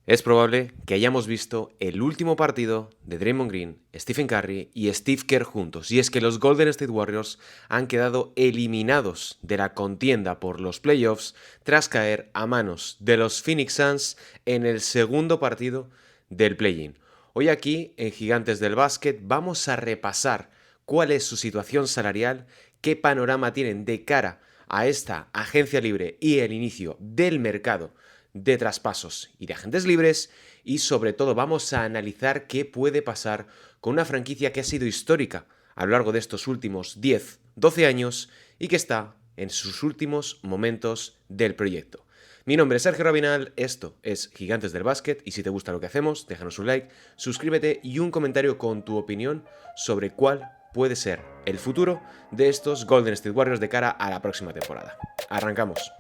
Es probable que hayamos visto el último partido de Draymond Green, Stephen Curry y Steve Kerr juntos, y es que los Golden State Warriors han quedado eliminados de la contienda por los playoffs tras caer a manos de los Phoenix Suns en el segundo partido del play-in. Hoy aquí, en Gigantes del Básquet, vamos a repasar cuál es su situación salarial, qué panorama tienen de cara a esta agencia libre y el inicio del mercado de traspasos y de agentes libres, y sobre todo vamos a analizar qué puede pasar con una franquicia que ha sido histórica a lo largo de estos últimos 10, 12 años y que está en sus últimos momentos del proyecto. Mi nombre es Sergio Rabinal, esto es Gigantes del Básquet, y si te gusta lo que hacemos, déjanos un like, suscríbete y un comentario con tu opinión sobre cuál puede ser el futuro de estos Golden State Warriors de cara a la próxima temporada. Arrancamos.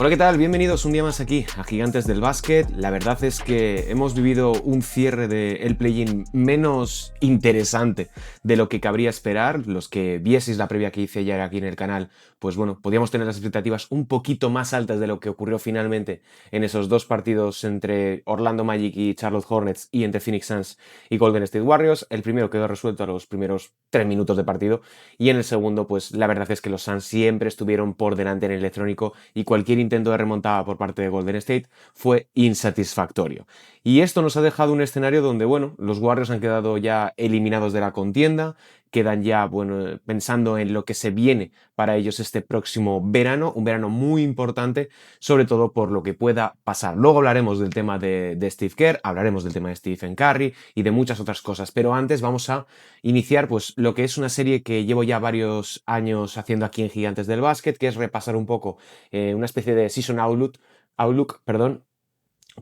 Hola, ¿qué tal? Bienvenidos un día más aquí a Gigantes del Básquet. La verdad es que hemos vivido un cierre del play-in menos interesante de lo que cabría esperar. Los que vieseis la previa que hice ya aquí en el canal, pues bueno, podíamos tener las expectativas un poquito más altas de lo que ocurrió finalmente en esos dos partidos entre Orlando Magic y Charlotte Hornets y entre Phoenix Suns y Golden State Warriors. El primero quedó resuelto a los primeros 3 minutos de partido y en el segundo, pues la verdad es que los Suns siempre estuvieron por delante en el electrónico y cualquier intento de remontada por parte de Golden State fue insatisfactorio. Y esto nos ha dejado un escenario donde, bueno, los Warriors han quedado ya eliminados de la contienda, quedan ya, bueno, pensando en lo que se viene para ellos este próximo verano, un verano muy importante, sobre todo por lo que pueda pasar. Luego hablaremos del tema de Steve Kerr, hablaremos del tema de Stephen Curry y de muchas otras cosas, pero antes vamos a iniciar pues lo que es una serie que llevo ya varios años haciendo aquí en Gigantes del Básquet, que es repasar un poco una especie de season outlook, perdón,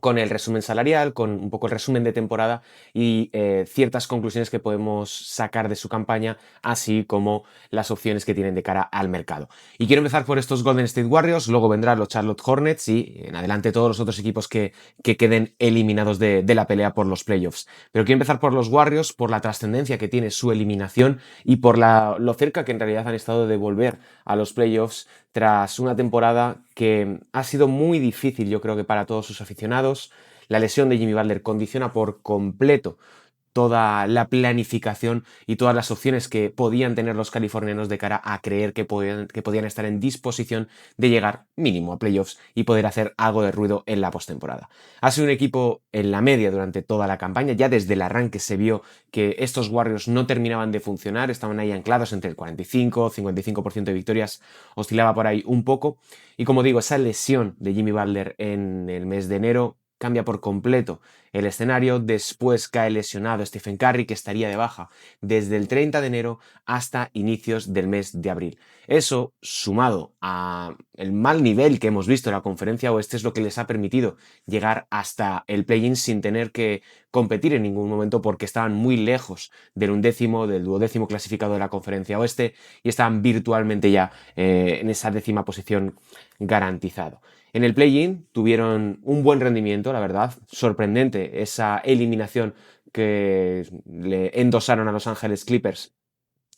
con el resumen salarial, con un poco el resumen de temporada y ciertas conclusiones que podemos sacar de su campaña, así como las opciones que tienen de cara al mercado. Y quiero empezar por estos Golden State Warriors, luego vendrán los Charlotte Hornets y en adelante todos los otros equipos que queden eliminados de la pelea por los playoffs. Pero quiero empezar por los Warriors, por la trascendencia que tiene su eliminación y por lo cerca que en realidad han estado de volver a los playoffs tras una temporada que ha sido muy difícil, yo creo que para todos sus aficionados. La lesión de Jimmy Butler condiciona por completo toda la planificación y todas las opciones que podían tener los californianos de cara a creer que podían estar en disposición de llegar mínimo a playoffs y poder hacer algo de ruido en la postemporada. Ha sido un equipo en la media durante toda la campaña, ya desde el arranque se vio que estos Warriors no terminaban de funcionar, estaban ahí anclados entre el 45-55% de victorias, oscilaba por ahí un poco, y como digo, esa lesión de Jimmy Butler en el mes de enero cambia por completo el escenario. Después cae lesionado Stephen Curry, que estaría de baja desde el 30 de enero hasta inicios del mes de abril. Eso, sumado a el mal nivel que hemos visto en la conferencia oeste, es lo que les ha permitido llegar hasta el play-in sin tener que competir en ningún momento, porque estaban muy lejos del duodécimo clasificado de la conferencia oeste y estaban virtualmente ya en esa décima posición garantizado. En el play-in tuvieron un buen rendimiento, la verdad, sorprendente esa eliminación que le endosaron a Los Ángeles Clippers.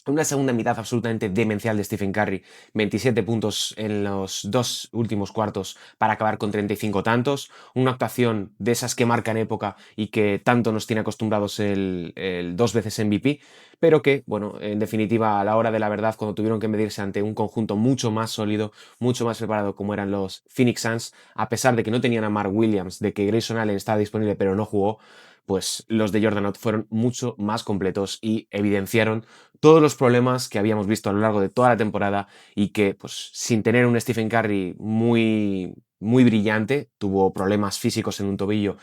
Una segunda mitad absolutamente demencial de Stephen Curry, 27 puntos en los dos últimos cuartos para acabar con 35 tantos, una actuación de esas que marcan época y que tanto nos tiene acostumbrados el dos veces MVP, pero que, bueno, en definitiva, a la hora de la verdad, cuando tuvieron que medirse ante un conjunto mucho más sólido, mucho más preparado como eran los Phoenix Suns, a pesar de que no tenían a Mark Williams, de que Grayson Allen estaba disponible pero no jugó, pues los de Jordan fueron mucho más completos y evidenciaron todos los problemas que habíamos visto a lo largo de toda la temporada y que, pues, sin tener un Stephen Curry muy brillante, tuvo problemas físicos en un tobillo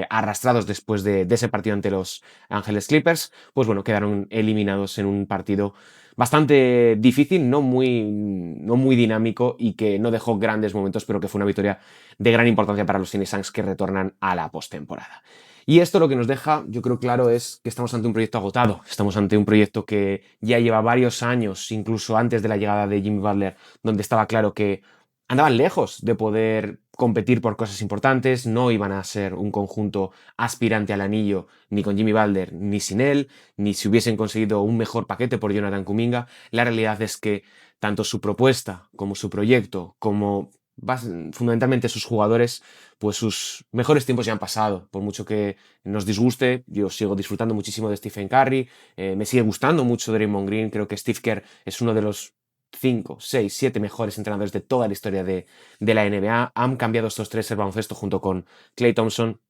arrastrados después de ese partido ante los Ángeles Clippers, pues bueno, quedaron eliminados en un partido bastante difícil, no muy dinámico y que no dejó grandes momentos, pero que fue una victoria de gran importancia para los Phoenix Suns que retornan a la postemporada. Y esto lo que nos deja, yo creo claro, es que estamos ante un proyecto agotado. Estamos ante un proyecto que ya lleva varios años, incluso antes de la llegada de Jimmy Butler, donde estaba claro que andaban lejos de poder competir por cosas importantes, no iban a ser un conjunto aspirante al anillo ni con Jimmy Butler ni sin él, ni si hubiesen conseguido un mejor paquete por Jonathan Kuminga. La realidad es que tanto su propuesta como su proyecto, como fundamentalmente sus jugadores, pues sus mejores tiempos ya han pasado. Por mucho que nos disguste, yo sigo disfrutando muchísimo de Stephen Curry, me sigue gustando mucho Draymond Green, creo que Steve Kerr es uno de los 5, 6, 7 mejores entrenadores de toda la historia de la NBA. Han cambiado estos tres el baloncesto junto con Klay Thompson,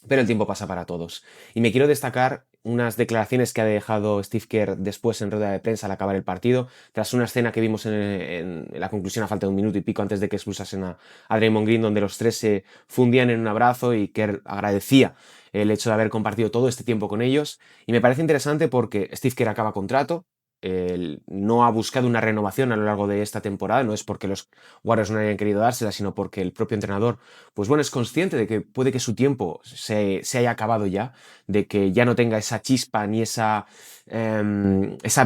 pero el tiempo pasa para todos. Y me quiero destacar unas declaraciones que ha dejado Steve Kerr después en rueda de prensa al acabar el partido, tras una escena que vimos en la conclusión a falta de un minuto y pico antes de que expulsasen a Draymond Green, donde los tres se fundían en un abrazo y Kerr agradecía el hecho de haber compartido todo este tiempo con ellos. Y me parece interesante porque Steve Kerr acaba contrato, él no ha buscado una renovación a lo largo de esta temporada, no es porque los Warriors no hayan querido dársela, sino porque el propio entrenador, pues bueno, es consciente de que puede que su tiempo se haya acabado ya, de que ya no tenga esa chispa ni esa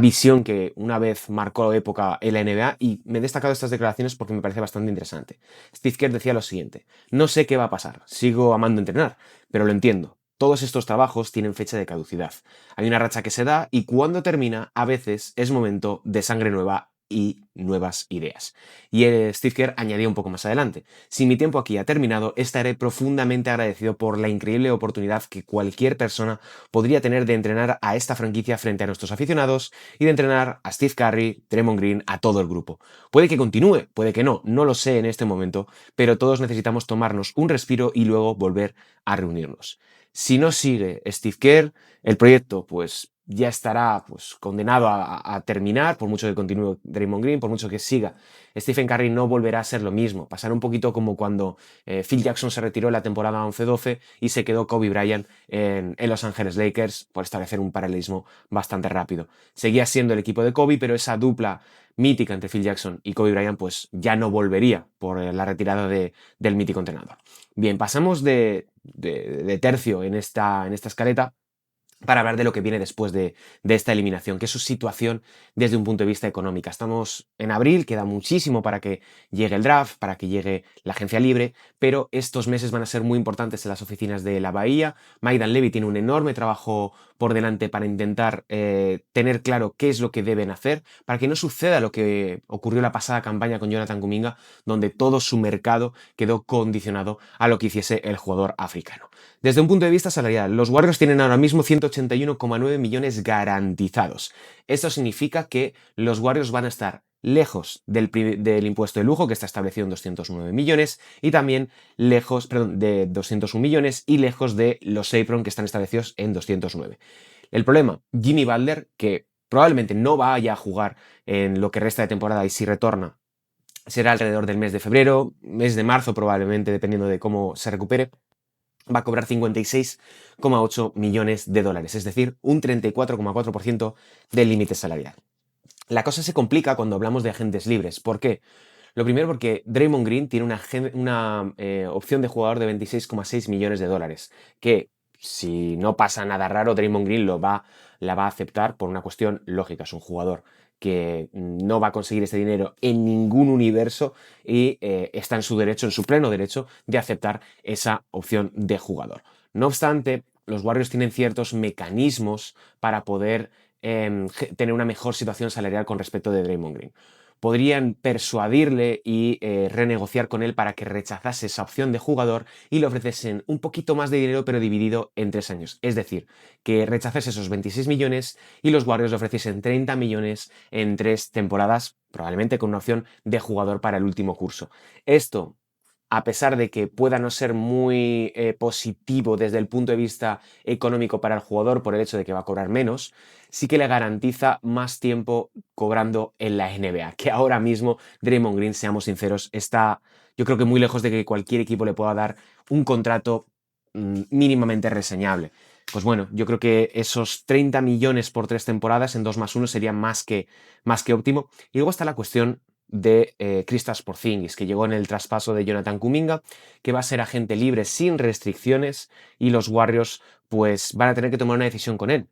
visión que una vez marcó época en la NBA, y me he destacado estas declaraciones porque me parece bastante interesante. Steve Kerr decía lo siguiente: no sé qué va a pasar, sigo amando entrenar, pero lo entiendo. Todos estos trabajos tienen fecha de caducidad. Hay una racha que se da y cuando termina, a veces es momento de sangre nueva y nuevas ideas. Y Steve Kerr añadía un poco más adelante: si mi tiempo aquí ha terminado, estaré profundamente agradecido por la increíble oportunidad que cualquier persona podría tener de entrenar a esta franquicia frente a nuestros aficionados y de entrenar a Steve Curry, Draymond Green, a todo el grupo. Puede que continúe, puede que no lo sé en este momento, pero todos necesitamos tomarnos un respiro y luego volver a reunirnos. Si no sigue Steve Kerr, el proyecto pues ya estará pues condenado a terminar, por mucho que continúe Draymond Green, por mucho que siga Stephen Curry, no volverá a ser lo mismo. Pasará un poquito como cuando Phil Jackson se retiró en la temporada 11-12 y se quedó Kobe Bryant en Los Ángeles Lakers, por establecer un paralelismo bastante rápido. Seguía siendo el equipo de Kobe, pero esa dupla mítica entre Phil Jackson y Kobe Bryant pues ya no volvería por la retirada del mítico entrenador. Bien, pasamos de tercio en esta escaleta para hablar de lo que viene después de esta eliminación, que es su situación desde un punto de vista económico. Estamos en abril, queda muchísimo para que llegue el draft, para que llegue la agencia libre, pero estos meses van a ser muy importantes en las oficinas de la Bahía. Mike Dunleavy tiene un enorme trabajo por delante para intentar tener claro qué es lo que deben hacer, para que no suceda lo que ocurrió la pasada campaña con Jonathan Kuminga, donde todo su mercado quedó condicionado a lo que hiciese el jugador africano. Desde un punto de vista salarial, los Warriors tienen ahora mismo 181,9 millones garantizados. Esto significa que los Warriors van a estar lejos del impuesto de lujo, que está establecido en 209 millones, y también lejos, perdón, de 201 millones y lejos de los apron, que están establecidos en 209. El problema: Jimmy Butler, que probablemente no vaya a jugar en lo que resta de temporada, y si retorna será alrededor del mes de febrero, mes de marzo probablemente, dependiendo de cómo se recupere, va a cobrar 56,8 millones de dólares, es decir, un 34,4% del límite salarial. La cosa se complica cuando hablamos de agentes libres. ¿Por qué? Lo primero porque Draymond Green tiene una opción de jugador de 26,6 millones de dólares, que si no pasa nada raro, Draymond Green la va a aceptar por una cuestión lógica. Es un jugador que no va a conseguir este dinero en ningún universo y está en su derecho, en su pleno derecho, de aceptar esa opción de jugador. No obstante, los Warriors tienen ciertos mecanismos para poder tener una mejor situación salarial con respecto de Draymond Green. Podrían persuadirle y renegociar con él para que rechazase esa opción de jugador y le ofreciesen un poquito más de dinero, pero dividido en 3 años. Es decir, que rechazase esos 26 millones y los Warriors le ofreciesen 30 millones en 3 temporadas, probablemente con una opción de jugador para el último curso. Esto, a pesar de que pueda no ser muy positivo desde el punto de vista económico para el jugador por el hecho de que va a cobrar menos, sí que le garantiza más tiempo cobrando en la NBA, que ahora mismo Draymond Green, seamos sinceros, está, yo creo que muy lejos de que cualquier equipo le pueda dar un contrato mínimamente reseñable. Pues bueno, yo creo que esos 30 millones por 3 temporadas en 2+1 sería más que óptimo. Y luego está la cuestión de Kristaps Porzingis, que llegó en el traspaso de Jonathan Kuminga, que va a ser agente libre sin restricciones, y los Warriors pues van a tener que tomar una decisión con él.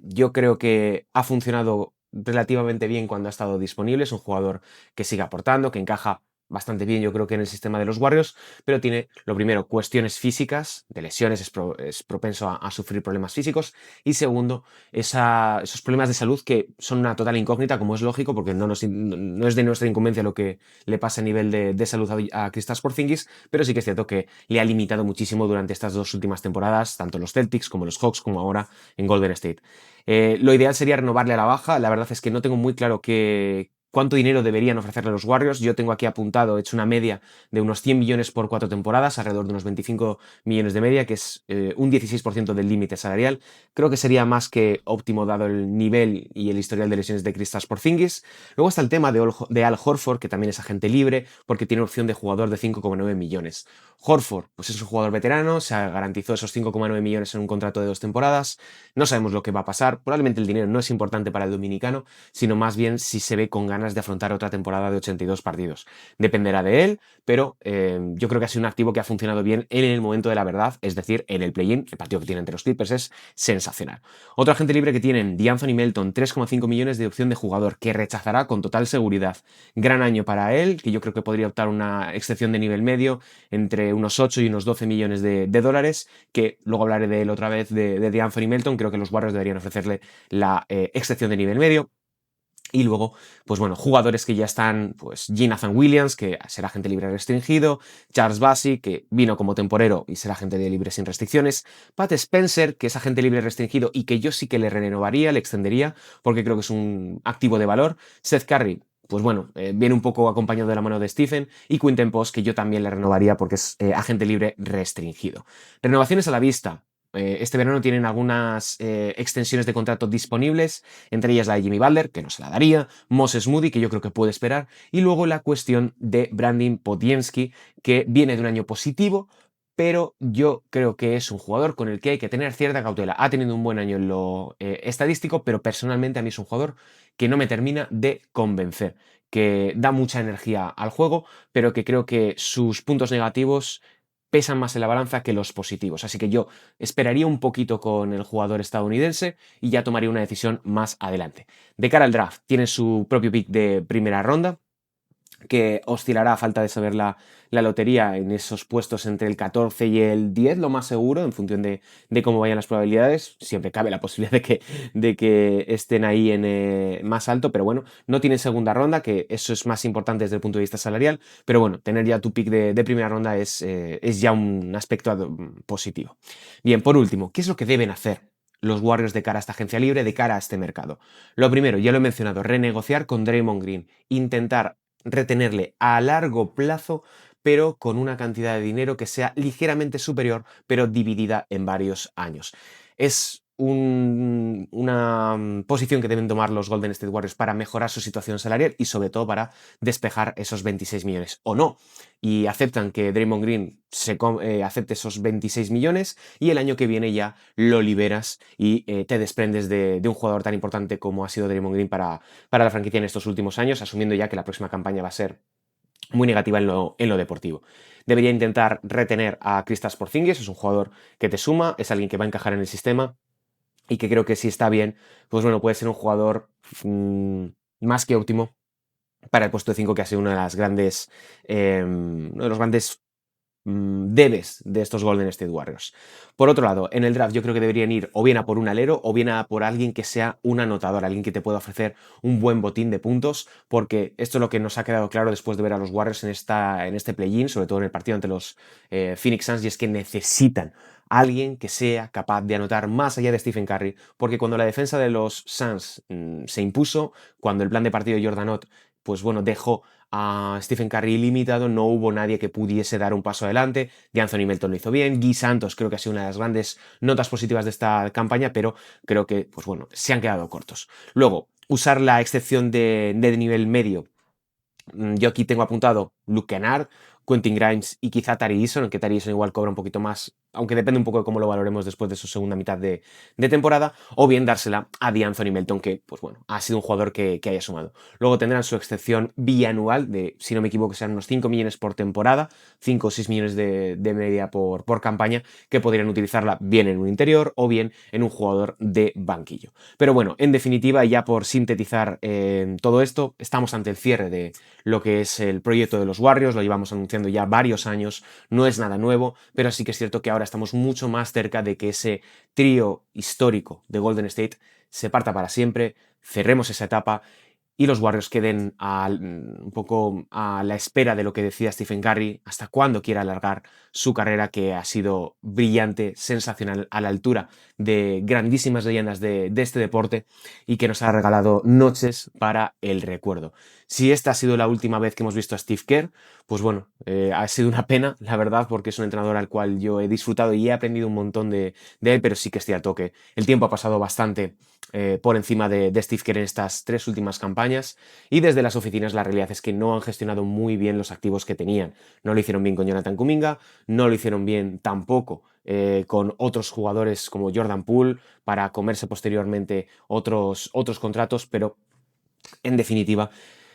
Yo creo que ha funcionado relativamente bien cuando ha estado disponible, es un jugador que sigue aportando, que encaja bastante bien, yo creo que en el sistema de los Warriors, pero tiene, lo primero, cuestiones físicas, de lesiones, es propenso a sufrir problemas físicos, y segundo, esos problemas de salud que son una total incógnita, como es lógico, porque no es de nuestra incumbencia lo que le pasa a nivel de salud a Kristaps Porzingis, pero sí que es cierto que le ha limitado muchísimo durante estas 2 últimas temporadas, tanto los Celtics como los Hawks, como ahora en Golden State. Lo ideal sería renovarle a la baja. La verdad es que no tengo muy claro cuánto dinero deberían ofrecerle los Warriors. Yo tengo aquí apuntado, he hecho una media de unos 100 millones por 4 temporadas, alrededor de unos 25 millones de media, que es un 16% del límite salarial. Creo que sería más que óptimo dado el nivel y el historial de lesiones de Kristaps Porzingis. Luego está el tema de Al Horford, que también es agente libre, porque tiene opción de jugador de 5,9 millones. Horford, pues es un jugador veterano, se garantizó esos 5,9 millones en un contrato de 2 temporadas. No sabemos lo que va a pasar. Probablemente el dinero no es importante para el dominicano, sino más bien si se ve con ganas de afrontar otra temporada de 82 partidos. Dependerá de él, pero yo creo que ha sido un activo que ha funcionado bien en el momento de la verdad, es decir, en el play-in. El partido que tiene entre los Clippers es sensacional. Otro agente libre que tienen, D'Anthony Melton, 3,5 millones de opción de jugador, que rechazará con total seguridad. Gran año para él, que yo creo que podría optar una excepción de nivel medio entre unos 8 y unos 12 millones de dólares, que luego hablaré de él otra vez, de D'Anthony Melton. Creo que los Warriors deberían ofrecerle la excepción de nivel medio. Y luego, pues bueno, jugadores que ya están, pues Jonathan Williams, que será agente libre restringido, Charles Bassey, que vino como temporero y será agente libre sin restricciones, Pat Spencer, que es agente libre restringido y que yo sí que le renovaría, le extendería, porque creo que es un activo de valor, Seth Curry, pues bueno, viene un poco acompañado de la mano de Stephen, y Quinten Post, que yo también le renovaría porque es agente libre restringido. Renovaciones a la vista. Este verano tienen algunas extensiones de contrato disponibles, entre ellas la de Jimmy Butler, que no se la daría, Moses Moody, que yo creo que puede esperar, y luego la cuestión de Brandon Podjemski, que viene de un año positivo, pero yo creo que es un jugador con el que hay que tener cierta cautela. Ha tenido un buen año en lo estadístico, pero personalmente a mí es un jugador que no me termina de convencer, que da mucha energía al juego, pero que creo que sus puntos negativos pesan más en la balanza que los positivos. Así que yo esperaría un poquito con el jugador estadounidense y ya tomaría una decisión más adelante. De cara al draft, tiene su propio pick de primera ronda, que oscilará a falta de saber la lotería en esos puestos entre el 14 y el 10, lo más seguro, en función de cómo vayan las probabilidades. Siempre cabe la posibilidad de que estén ahí en más alto, pero bueno, no tienen segunda ronda, que eso es más importante desde el punto de vista salarial, pero bueno, tener ya tu pick de primera ronda es ya un aspecto positivo. Bien, por último, ¿qué es lo que deben hacer los Warriors de cara a esta agencia libre, de cara a este mercado? Lo primero, ya lo he mencionado, renegociar con Draymond Green, intentar retenerle a largo plazo, pero con una cantidad de dinero que sea ligeramente superior, pero dividida en varios años. Es una posición que deben tomar los Golden State Warriors para mejorar su situación salarial y sobre todo para despejar esos 26 millones o no. Y aceptan que Draymond Green acepte esos 26 millones y el año que viene ya lo liberas y te desprendes de un jugador tan importante como ha sido Draymond Green para la franquicia en estos últimos años, asumiendo ya que la próxima campaña va a ser muy negativa en lo deportivo. Debería intentar retener a Kristaps Porzingis, es un jugador que te suma, es alguien que va a encajar en el sistema y que creo que si está bien, pues bueno, puede ser un jugador más que óptimo para el puesto de 5, que ha sido uno de los grandes debes de estos Golden State Warriors. Por otro lado, en el draft yo creo que deberían ir o bien a por un alero o bien a por alguien que sea un anotador, alguien que te pueda ofrecer un buen botín de puntos, porque esto es lo que nos ha quedado claro después de ver a los Warriors en este play-in, sobre todo en el partido ante los Phoenix Suns, y es que necesitan a alguien que sea capaz de anotar más allá de Stephen Curry, porque cuando la defensa de los Suns se impuso, cuando el plan de partido de Jordan Ott, pues bueno, dejó a Stephen Curry limitado, no hubo nadie que pudiese dar un paso adelante. D'Anthony Melton lo hizo bien, Guy Santos creo que ha sido una de las grandes notas positivas de esta campaña, pero creo que, pues bueno, se han quedado cortos. Luego, usar la excepción de nivel medio. Yo aquí tengo apuntado Luke Kennard, Quentin Grimes y quizá Tari Eason, aunque Tari Eason igual cobra un poquito más, aunque depende un poco de cómo lo valoremos después de su segunda mitad de temporada, o bien dársela a DeAnthony Melton, que, pues bueno, ha sido un jugador que haya sumado. Luego tendrán su excepción bianual de, si no me equivoco, serán unos 5 millones por temporada, 5 o 6 millones de media por campaña, que podrían utilizarla bien en un interior o bien en un jugador de banquillo. Pero bueno, en definitiva, ya por sintetizar todo esto, estamos ante el cierre de lo que es el proyecto de los Warriors, lo llevamos anunciando ya varios años, no es nada nuevo, pero sí que es cierto que ahora estamos mucho más cerca de que ese trío histórico de Golden State se parta para siempre, cerremos esa etapa y los Warriors queden un poco a la espera de lo que decía Stephen Curry, hasta cuándo quiera alargar su carrera, que ha sido brillante, sensacional, a la altura de grandísimas leyendas de este deporte y que nos ha regalado noches para el recuerdo. Si esta ha sido la última vez que hemos visto a Steve Kerr, pues bueno, ha sido una pena, la verdad, porque es un entrenador al cual yo he disfrutado y he aprendido un montón de él, pero sí que es cierto que el tiempo ha pasado bastante por encima de Steve Kerr en estas 3 últimas campañas, y desde las oficinas la realidad es que no han gestionado muy bien los activos que tenían. No lo hicieron bien con Jonathan Kuminga, no lo hicieron bien tampoco con otros jugadores como Jordan Poole para comerse posteriormente otros contratos, pero en definitiva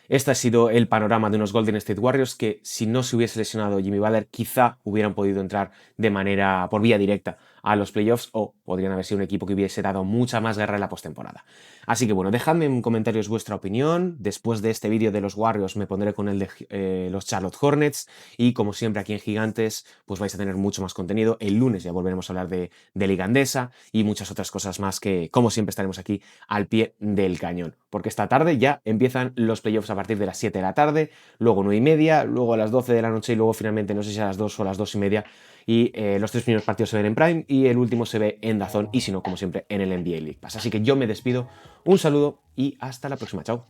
este ha sido el panorama de unos Golden State Warriors que, si no se hubiese lesionado Jimmy Butler, quizá hubieran podido entrar de manera por vía directa a los playoffs, o podrían haber sido un equipo que hubiese dado mucha más guerra en la postemporada. Así que bueno, dejadme en comentarios vuestra opinión. Después de este vídeo de los Warriors me pondré con el de los Charlotte Hornets, y como siempre aquí en Gigantes pues vais a tener mucho más contenido. El lunes ya volveremos a hablar de Liga Andesa y muchas otras cosas más que, como siempre, estaremos aquí al pie del cañón, porque esta tarde ya empiezan los playoffs a partir de las 7 de la tarde, luego 9:30, luego a las 12 de la noche y luego finalmente no sé si a las 2 o a las 2:30, y los 3 primeros partidos se ven en Prime y el último se ve en DAZN, y si no, como siempre, en el NBA League Pass. Así que yo me despido, un saludo y hasta la próxima, chao.